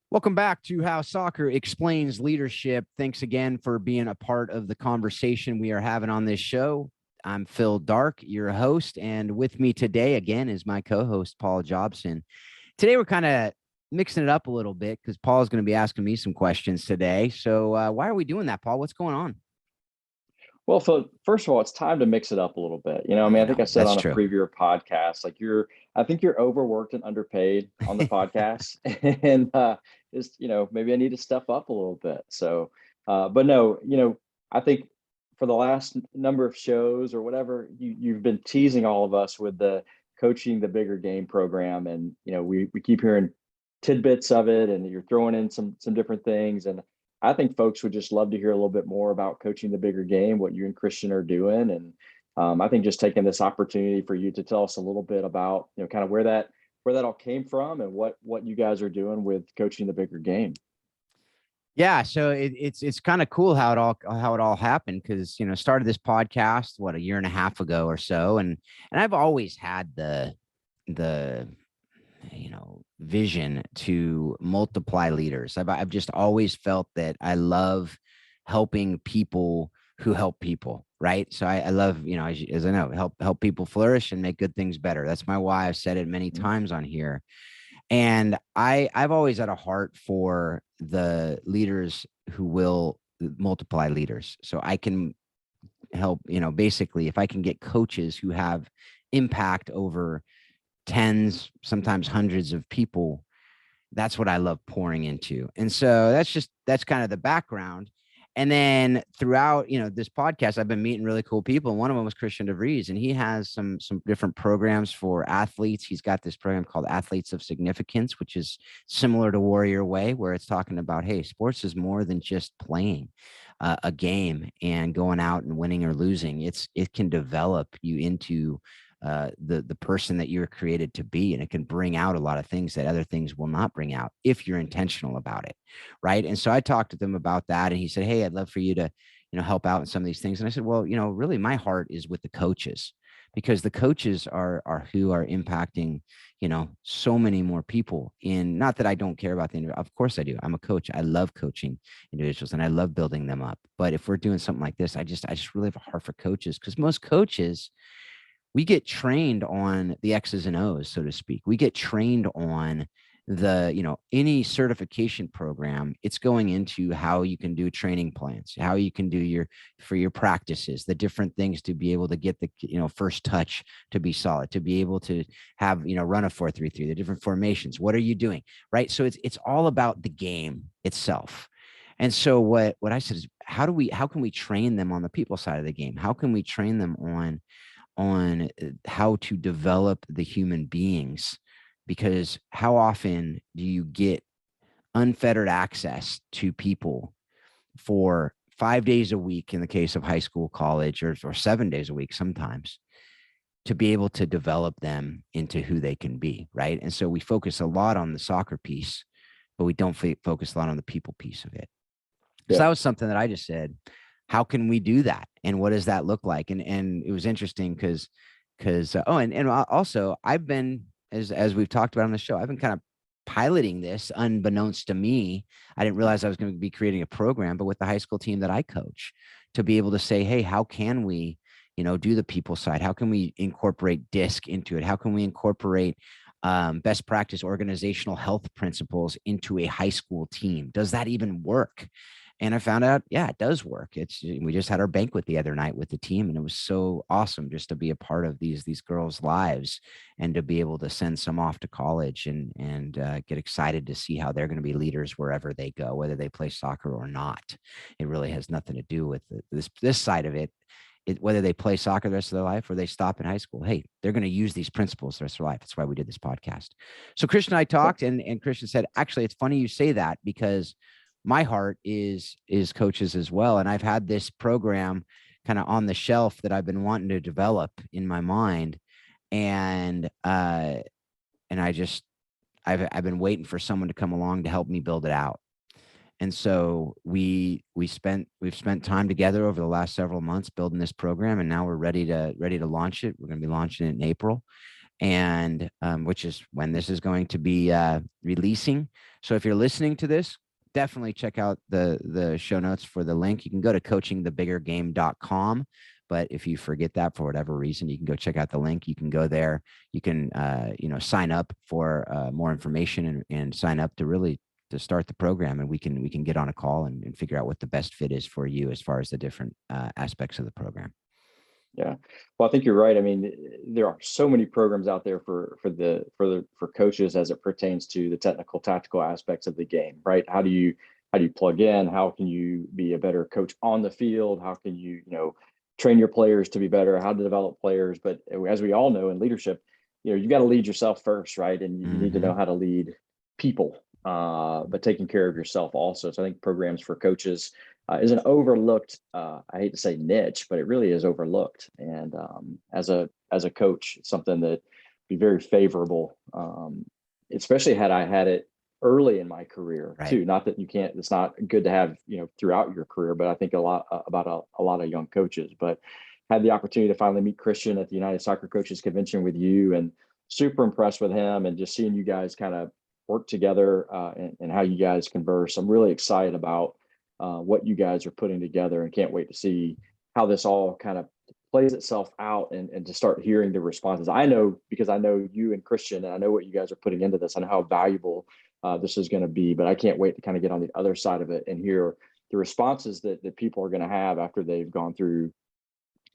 Welcome back to How Soccer Explains Leadership. Thanks again for being a part of the conversation we are having on this show. I'm Phil Dark, your host, and with me today again is my co-host Paul Jobson. Today we're kind of mixing it up a little bit because Paul's going to be asking me some questions today. So why are we doing that, Paul? What's going on? Well, first of all, it's time to mix it up a little bit. I I think I know said that's on a true. previous podcast, I think you're overworked and underpaid on the podcast, and just maybe I need to step up a little bit. So, but no, I think for the last number of shows or whatever, you've been teasing all of us with the coaching the bigger game program, and we keep hearing tidbits of it, and you're throwing in some different things, and I think folks would just love to hear a little bit more about coaching the bigger game, what you and Christian are doing. And I think just taking this opportunity for you to tell us a little bit about, kind of where that all came from and what you guys are doing with coaching the bigger game. Yeah, so it's kind of cool how it all happened because started this podcast a year and a half ago or so, and I've always had the vision to multiply leaders. I've just always felt that I love helping people who help people, right? So I love, as I know, help people flourish and make good things better. That's my why. I've said it many Mhm. times on here. And I've always had a heart for the leaders who will multiply leaders. So I can help, basically if I can get coaches who have impact over tens, sometimes hundreds of people, that's what I love pouring into. And so that's kind of the background. And then throughout, this podcast, I've been meeting really cool people. And one of them was Christian DeVries, and he has some different programs for athletes. He's got this program called Athletes of Significance, which is similar to Warrior Way, where it's talking about, hey, sports is more than just playing a game and going out and winning or losing. It can develop you into the person that you're created to be, and it can bring out a lot of things that other things will not bring out if you're intentional about it, right? And so I talked to them about that, and he said, hey, I'd love for you to help out in some of these things. And I said, well, really my heart is with the coaches, because the coaches are who are impacting so many more people. In not that I don't care about the individual, of course I do. I'm a coach. I love coaching individuals and I love building them up. But if we're doing something like this, I just really have a heart for coaches, because most coaches, we get trained on the X's and O's, so to speak. We get trained on any certification program. It's going into how you can do training plans, how you can do your practices, the different things to be able to get the, first touch to be solid, to be able to have, run a 4-3-3, the different formations. What are you doing? Right. So it's all about the game itself. And so what I said is, how can we train them on the people side of the game? How can we train them on how to develop the human beings? Because how often do you get unfettered access to people for 5 days a week in the case of high school, college, or 7 days a week sometimes, to be able to develop them into who they can be, right? And so we focus a lot on the soccer piece, but we don't focus a lot on the people piece of it. So Yeah. that was something that I just said, how can we do that? And what does that look like? And it was interesting and also I've been, as we've talked about on the show, I've been kind of piloting this unbeknownst to me. I didn't realize I was going to be creating a program, but with the high school team that I coach, to be able to say, hey, how can we, do the people side? How can we incorporate DISC into it? How can we incorporate best practice organizational health principles into a high school team? Does that even work? And I found out, yeah, it does work. We just had our banquet the other night with the team, and it was so awesome just to be a part of these girls' lives, and to be able to send some off to college and get excited to see how they're going to be leaders wherever they go, whether they play soccer or not. It really has nothing to do with this side of it. Whether they play soccer the rest of their life or they stop in high school, hey, they're going to use these principles the rest of their life. That's why we did this podcast. So Christian and I talked, and Christian said, actually, it's funny you say that, because my heart is coaches as well. And I've had this program kind of on the shelf that I've been wanting to develop in my mind. And I've been waiting for someone to come along to help me build it out. And so we've spent time together over the last several months building this program, and now we're ready to launch it. We're going to be launching it in April. and which is when this is going to be releasing. So if you're listening to this, definitely check out the show notes for the link. You can go to coachingthebiggergame.com. But if you forget that for whatever reason, you can go check out the link. You can go there. You can sign up for more information and sign up to really to start the program, and we can get on a call and figure out what the best fit is for you as far as the different aspects of the program. Yeah. Well, I think you're right. I mean, there are so many programs out there for coaches as it pertains to the technical, tactical aspects of the game, right? How do you plug in? How can you be a better coach on the field? How can you train your players to be better? How to develop players? But as we all know in leadership, you got to lead yourself first, right? And you need to know how to lead people, but taking care of yourself also. So I think programs for coaches is an overlooked, I hate to say niche, but it really is overlooked. And as a coach, it's something that be very favorable, especially had I had it early in my career Right. too. Not that you can't, it's not good to have, throughout your career, but I think a lot about a lot of young coaches. But had the opportunity to finally meet Christian at the United Soccer Coaches Convention with you, and super impressed with him, and just seeing you guys kind of work together and how you guys converse. I'm really excited about what you guys are putting together, and can't wait to see how this all kind of plays itself out, and to start hearing the responses. I know, because I know you and Christian, and I know what you guys are putting into this, and how valuable this is going to be. But I can't wait to kind of get on the other side of it and hear the responses that people are going to have after they've gone through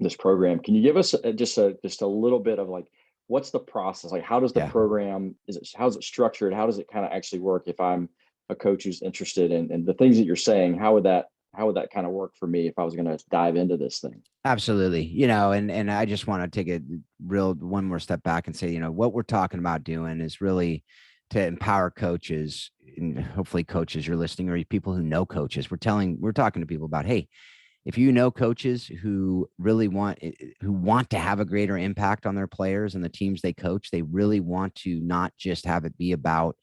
this program. Can you give us just a little bit of like, what's the process? Like, how does the Yeah. program, how's it structured? How does it kind of actually work if I'm a coach who's interested in the things that you're saying? How would that kind of work for me if I was going to dive into this thing? Absolutely. And I just want to take a real one more step back and say, what we're talking about doing is really to empower coaches, and hopefully coaches you're listening, or people who know coaches. We're talking to people about, hey, if you know coaches who really want to have a greater impact on their players and the teams they coach, they really want to not just have it be about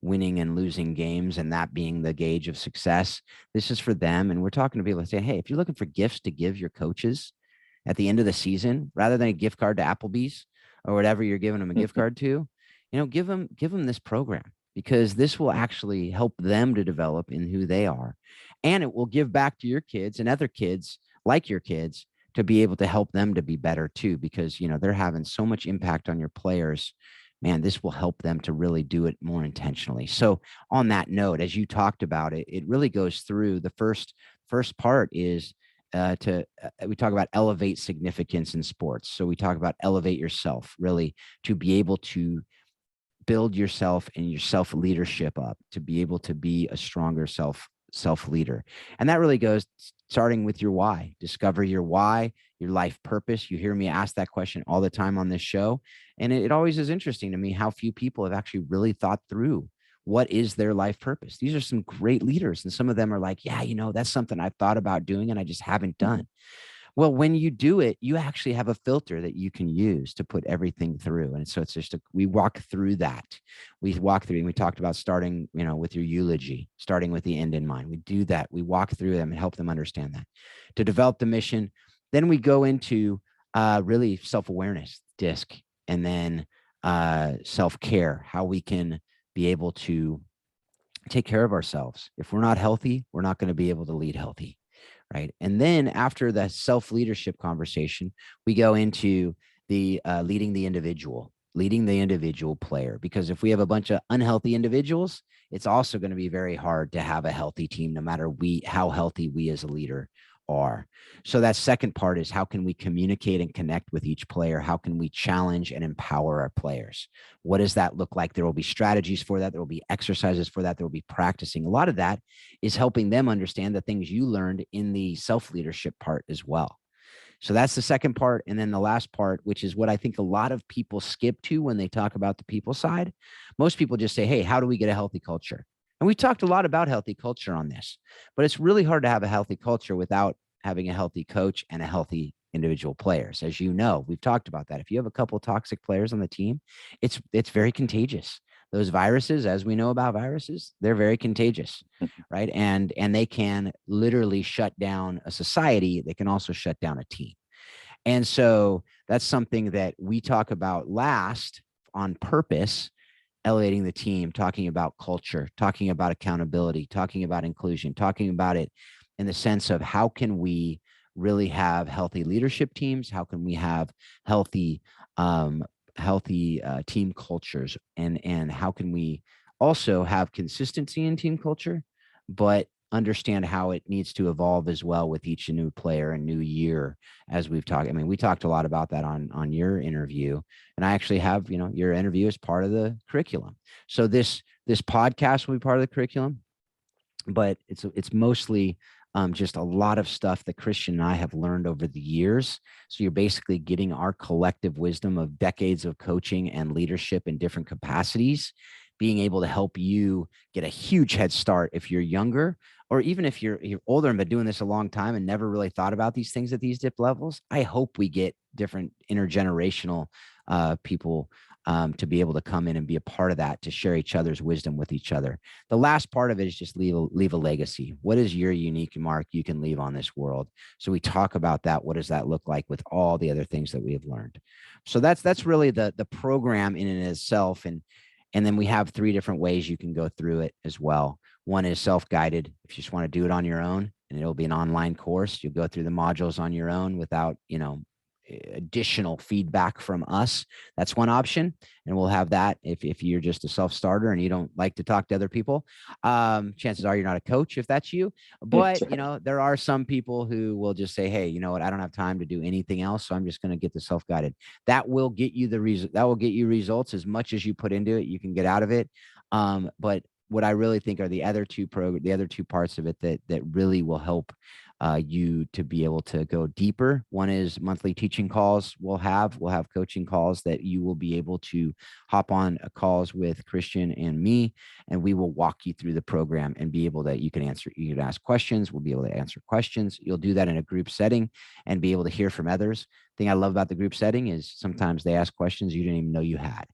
winning and losing games and that being the gauge of success. This is for them. And we're talking to people that say, hey, if you're looking for gifts to give your coaches at the end of the season, rather than a gift card to Applebee's or whatever you're giving them a gift card to, give them this program, because this will actually help them to develop in who they are. And it will give back to your kids and other kids like your kids to be able to help them to be better too, because, they're having so much impact on your players. Man, this will help them to really do it more intentionally. So on that note, as you talked about it, it really goes through the first part is we talk about elevate significance in sports. So we talk about elevate yourself, really, to be able to build yourself and your self leadership up, to be able to be a stronger self leader. And that really goes starting with your why. Discover your why, your life purpose. You hear me ask that question all the time on this show. And it always is interesting to me how few people have actually really thought through what is their life purpose. These are some great leaders. And some of them are like, yeah, that's something I've thought about doing and I just haven't done. Well, when you do it, you actually have a filter that you can use to put everything through. And so it's just, we walk through that. We walk through, and we talked about starting, with your eulogy, starting with the end in mind. We do that. We walk through them and help them understand that. To develop the mission, then we go into really self-awareness, DISC, and then self-care, how we can be able to take care of ourselves. If we're not healthy, we're not going to be able to lead healthy. Right. And then after the self-leadership conversation, we go into the leading the individual player, because if we have a bunch of unhealthy individuals, it's also going to be very hard to have a healthy team, no matter how healthy we as a leader are. So that second part is, how can we communicate and connect with each player? How can we challenge and empower our players? What does that look like? There will be strategies for that. There will be exercises for that. There will be practicing. A lot of that is helping them understand the things you learned in the self-leadership part as well. So that's the second part. And then the last part, which is what I think a lot of people skip to when they talk about the people side. Most people just say, hey, how do we get a healthy culture? And we talked a lot about healthy culture on this, but it's really hard to have a healthy culture without having a healthy coach and a healthy individual players. As you know, we've talked about that. If you have a couple of toxic players on the team, it's very contagious. Those viruses, as we know about viruses, they're very contagious, right? And they can literally shut down a society. They can also shut down a team. And so That's something that we talk about last on purpose, elevating the team, talking about culture, talking about accountability, talking about inclusion, talking about it in the sense of how can we really have healthy leadership teams? How can we have healthy, um, team cultures, and how can we also have consistency in team culture, but understand how it needs to evolve as well with each new player and new year, as we've talked. I mean, we talked a lot about that on your interview, and I actually have, your interview as part of the curriculum. So this podcast will be part of the curriculum, but it's mostly just a lot of stuff that Christian and I have learned over the years. So you're basically getting our collective wisdom of decades of coaching and leadership in different capacities, being able to help you get a huge head start if you're younger, or even if you're older and been doing this a long time and never really thought about these things at these dip levels. I hope we get different intergenerational people to be able to come in and be a part of that, to share each other's wisdom with each other. The last part of it is just leave a legacy. What is your unique mark you can leave on this world? So we talk about that. What does that look like with all the other things that we have learned? So that's really the program in and itself. And then we have 3 different ways you can go through it as well. One is self-guided. If you just want to do it on your own, and it'll be an online course, you'll go through the modules on your own without, additional feedback from us. That's one option. And we'll have that if you're just a self-starter and you don't like to talk to other people. Chances are you're not a coach if that's you. But, there are some people who will just say, hey, you know what? I don't have time to do anything else. So I'm just going to get the self-guided. That will get you that will get you results. As much as you put into it, you can get out of it. But what I really think are the other two parts of it that really will help you to be able to go deeper. One is monthly teaching calls. We'll have coaching calls that you will be able to hop on calls with Christian and me, and we will walk you through the program and be able to, you can ask questions. We'll be able to answer questions. You'll do that in a group setting and be able to hear from others. The thing I love about the group setting is sometimes they ask questions you didn't even know you had.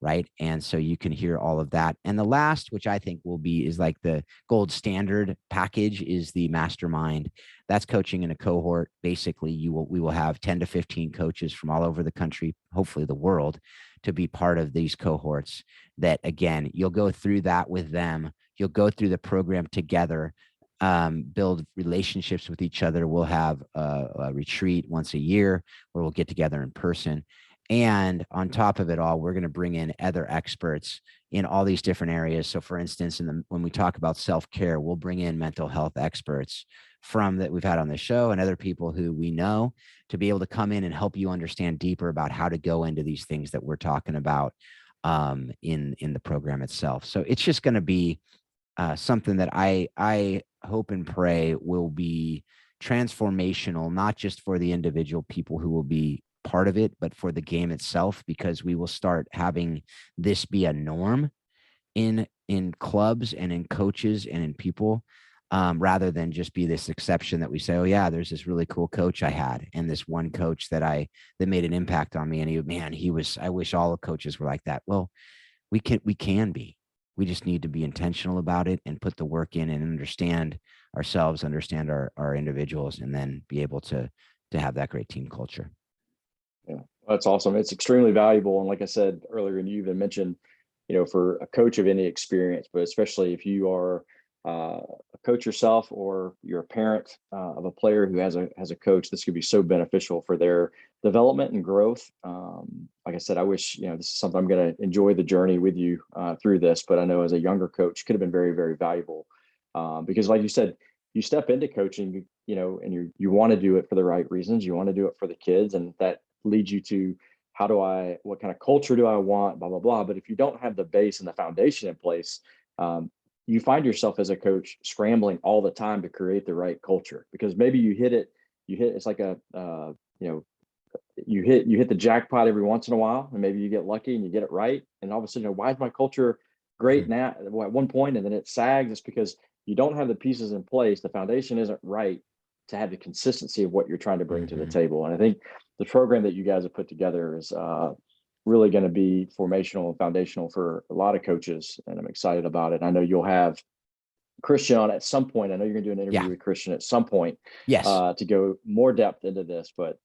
Right. And so you can hear all of that. And the last, which I think is like the gold standard package, is the mastermind. That's coaching in a cohort. Basically, we will have 10 to 15 coaches from all over the country, hopefully the world, to be part of these cohorts. That, again, you'll go through that with them. You'll go through the program together, build relationships with each other. We'll have a retreat once a year where we'll get together in person. And on top of it all, we're going to bring in other experts in all these different areas. So for instance, when we talk about self-care, we'll bring in mental health experts that we've had on the show, and other people who we know, to be able to come in and help you understand deeper about how to go into these things that we're talking about in the program itself. So it's just going to be something that I hope and pray will be transformational, not just for the individual people who will be part of it, but for the game itself, because we will start having this be a norm in clubs and in coaches and in people, rather than just be this exception that we say, oh yeah, there's this really cool coach I had, and this one coach that made an impact on me, and I wish all the coaches were like that. Well, we can be. We just need to be intentional about it and put the work in and understand ourselves, understand our individuals, and then be able to have that great team culture. Yeah, that's awesome. It's extremely valuable. And like I said earlier, and you even mentioned, for a coach of any experience, but especially if you are a coach yourself, or you're a parent of a player who has a coach, this could be so beneficial for their development and growth. Like I said, I wish, this is something I'm going to enjoy the journey with you through this, but I know as a younger coach could have been very, very valuable because like you said, you step into coaching, and you want to do it for the right reasons. You want to do it for the kids, and that leads you to what kind of culture do I want, blah, blah, blah. But if you don't have the base and the foundation in place, you find yourself as a coach scrambling all the time to create the right culture, because maybe it's like you hit the jackpot every once in a while, and maybe you get lucky and you get it right. And all of a sudden, why is my culture great now at one point, and then it sags? It's because you don't have the pieces in place. The foundation isn't right to have the consistency of what you're trying to bring to the table. And I think the program that you guys have put together is really going to be formational and foundational for a lot of coaches, and I'm excited about it. I know you'll have Christian on at some point. I know you're going to do an interview Yeah. with Christian at some point Yes. to go more depth into this, but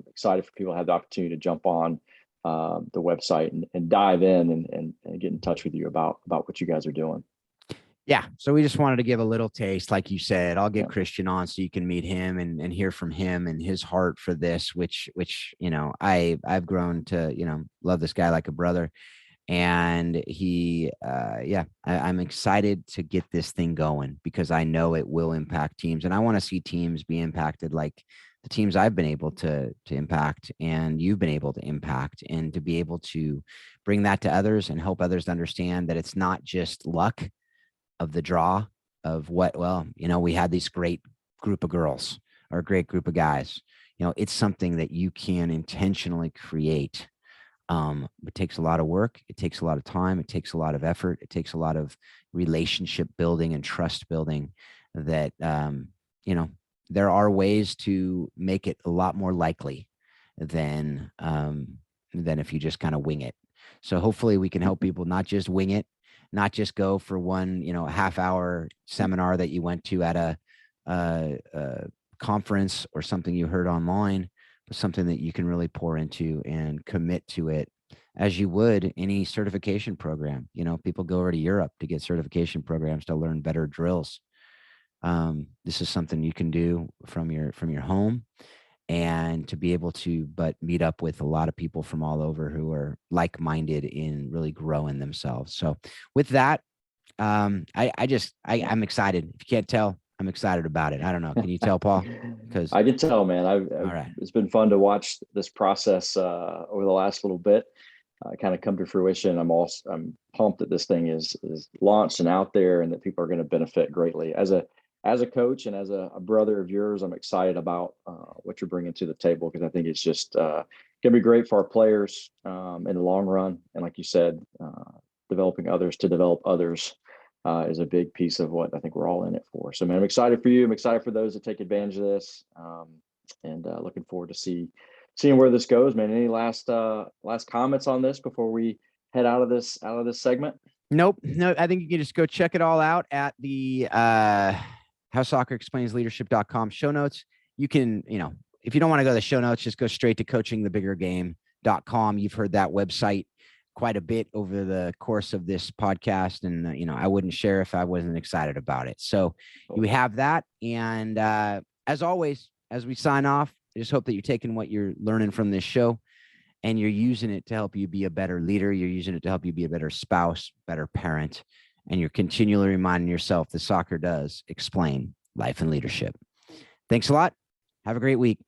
excited for people to have the opportunity to jump on the website and dive in and get in touch with you about what you guys are doing. Yeah. So we just wanted to give a little taste, like you said. I'll get Yeah. Christian on so you can meet him and hear from him and his heart for this, which I've grown to love this guy like a brother. And I'm excited to get this thing going because I know it will impact teams, and I want to see teams be impacted like the teams I've been able to impact and you've been able to impact, and to be able to bring that to others and help others to understand that it's not just luck of the draw of we had this great group of girls or a great group of guys. It's something that you can intentionally create. It takes a lot of work. It takes a lot of time. It takes a lot of effort. It takes a lot of relationship building and trust building that, there are ways to make it a lot more likely than if you just kind of wing it. So hopefully we can help people not just wing it, not just go for one, half-hour seminar that you went to at a conference or something you heard online, but something that you can really pour into and commit to it as you would any certification program. People go over to Europe to get certification programs to learn better drills. This is something you can do from your home, and to be able to meet up with a lot of people from all over who are like-minded in really growing themselves. So with that, I'm excited. If you can't tell, I'm excited about it. I don't know. Can you tell, Paul? Because I can tell, man. all right. It's been fun to watch this process over the last little bit kind of come to fruition. I'm pumped that this thing is launched and out there, and that people are going to benefit greatly. As a coach and as a brother of yours, I'm excited about what you're bringing to the table, because I think it's just going to be great for our players in the long run. And like you said, developing others to develop others is a big piece of what I think we're all in it for. So, man, I'm excited for you. I'm excited for those that take advantage of this, and looking forward to seeing where this goes, man. Any last comments on this before we head out of this segment? Nope. No, I think you can just go check it all out at the How Soccer Explains Leadership.com show notes. You can, if you don't want to go to the show notes, just go straight to coachingthebiggergame.com. You've heard that website quite a bit over the course of this podcast, and I wouldn't share if I wasn't excited about it. So you have that, and as always, as we sign off, I just hope that you're taking what you're learning from this show and you're using it to help you be a better leader. You're using it to help you be a better spouse, better parent, and you're continually reminding yourself that soccer does explain life and leadership. Thanks a lot. Have a great week.